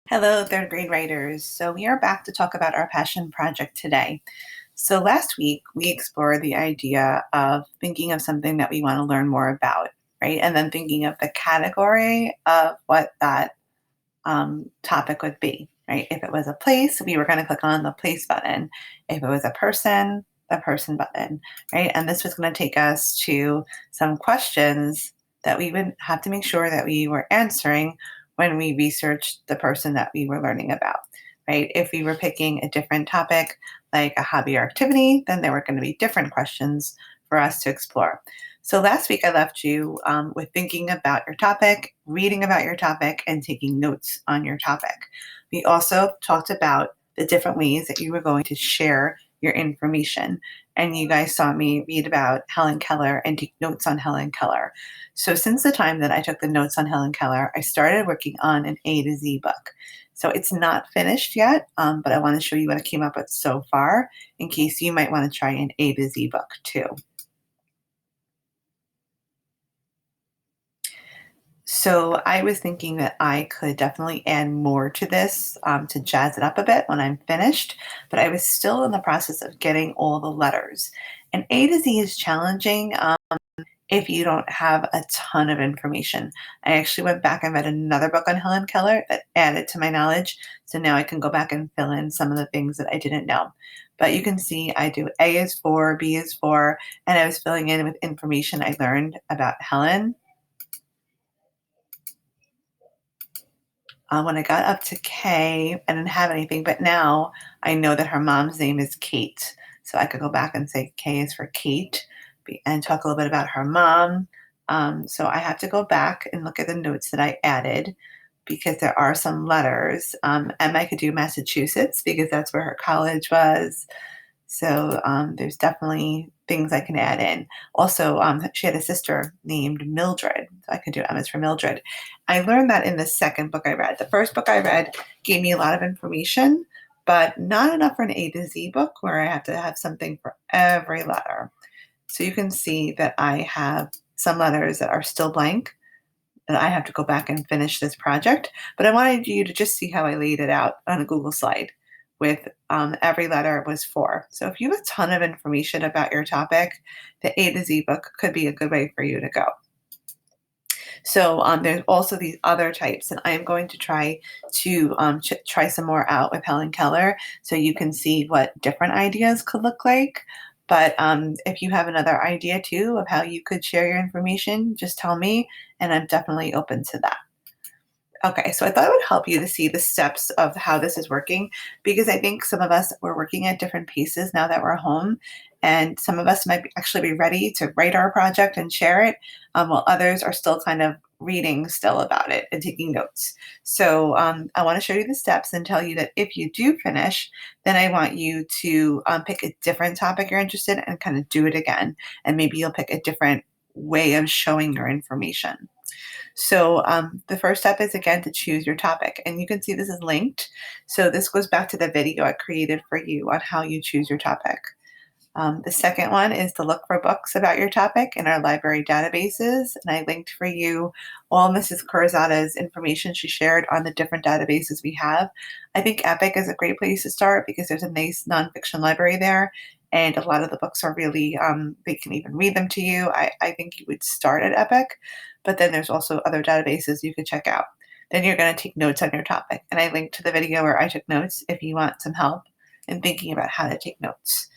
Hello, third grade writers. So we are back to talk about our passion project today. So last week we explored the idea of thinking of something that we want to learn more about, right? And then thinking of the category of what that topic would be, right? If it was a place, we were going to click on the place button. If it was a person, the person button, right? And this was going to take us to some questions that we would have to make sure that we were answering when we researched the person that we were learning about, right? If we were picking a different topic, like a hobby or activity, then there were going to be different questions for us to explore. So last week I left you with thinking about your topic, reading about your topic, and taking notes on your topic. We also talked about the different ways that you were going to share your information. And you guys saw me read about Helen Keller and take notes on Helen Keller. So since the time that I took the notes on Helen Keller, I started working on an A to Z book. So it's not finished yet, but I want to show you what I came up with so far in case you might want to try an A to Z book too. So I was thinking that I could definitely add more to this to jazz it up a bit when I'm finished, but I was still in the process of getting all the letters. And A to Z is challenging if you don't have a ton of information. I actually went back and read another book on Helen Keller that added to my knowledge. So now I can go back and fill in some of the things that I didn't know. But you can see I do A is for, B is for, and I was filling in with information I learned about Helen. When I got up to K, I didn't have anything, but now I know that her mom's name is Kate. So I could go back and say K is for Kate and talk a little bit about her mom. So I have to go back and look at the notes that I added because there are some letters. And I could do Massachusetts because that's where her college was. So there's definitely things I can add in. Also, she had a sister named Mildred. So I could do M is for Mildred. I learned that in the second book I read. The first book I read gave me a lot of information, but not enough for an A to Z book where I have to have something for every letter. So you can see that I have some letters that are still blank that I have to go back and finish this project. But I wanted you to just see how I laid it out on a Google slide with every letter was for. So if you have a ton of information about your topic, the A to Z book could be a good way for you to go. So there's also these other types, and I am going to try to try some more out with Helen Keller so you can see what different ideas could look like. But if you have another idea too of how you could share your information, just tell me, and I'm definitely open to that. Okay, so I thought it would help you to see the steps of how this is working because I think some of us we're working at different paces now that we're home, and some of us might actually be ready to write our project and share it, while others are still kind of reading still about it and taking notes. So I want to show you the steps and tell you that if you do finish, then I want you to pick a different topic you're interested in and kind of do it again, and maybe you'll pick a different way of showing your information. So the first step is again to choose your topic, and you can see this is linked. So this goes back to the video I created for you on how you choose your topic. The second one is to look for books about your topic in our library databases, and I linked for you all Mrs. Kurzada's information she shared on the different databases we have. I think Epic is a great place to start because there's a nice nonfiction library there, and a lot of the books are really, they can even read them to you. I think you would start at Epic, but then there's also other databases you could check out. Then you're going to take notes on your topic, and I linked to the video where I took notes if you want some help in thinking about how to take notes.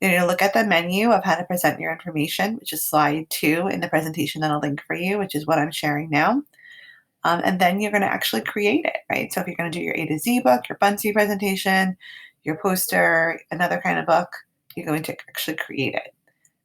You're going to look at the menu of how to present your information, which is slide 2 in the presentation that I'll link for you, which is what I'm sharing now. And then you're going to actually create it, right? So if you're going to do your A to Z book, your Buncee presentation, your poster, another kind of book, you're going to actually create it.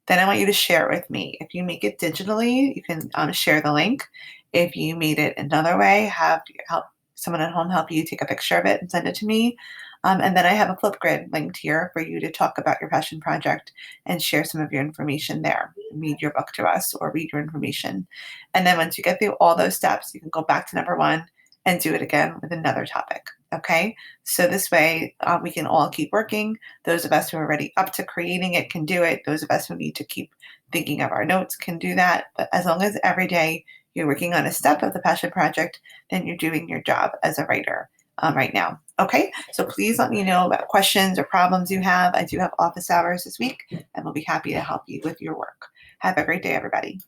Then I want you to share it with me. If you make it digitally, you can share the link. If you made it another way, have help someone at home help you take a picture of it and send it to me. And then I have a Flipgrid linked here for you to talk about your passion project and share some of your information there. Read your book to us or read your information. And then once you get through all those steps, you can go back to number 1 and do it again with another topic. Okay, so this way we can all keep working. Those of us who are already up to creating it can do it. Those of us who need to keep thinking of our notes can do that. But as long as every day you're working on a step of the passion project, then you're doing your job as a writer. right now. Okay, so please let me know about questions or problems you have. I do have office hours this week, and we'll be happy to help you with your work. Have a great day, everybody.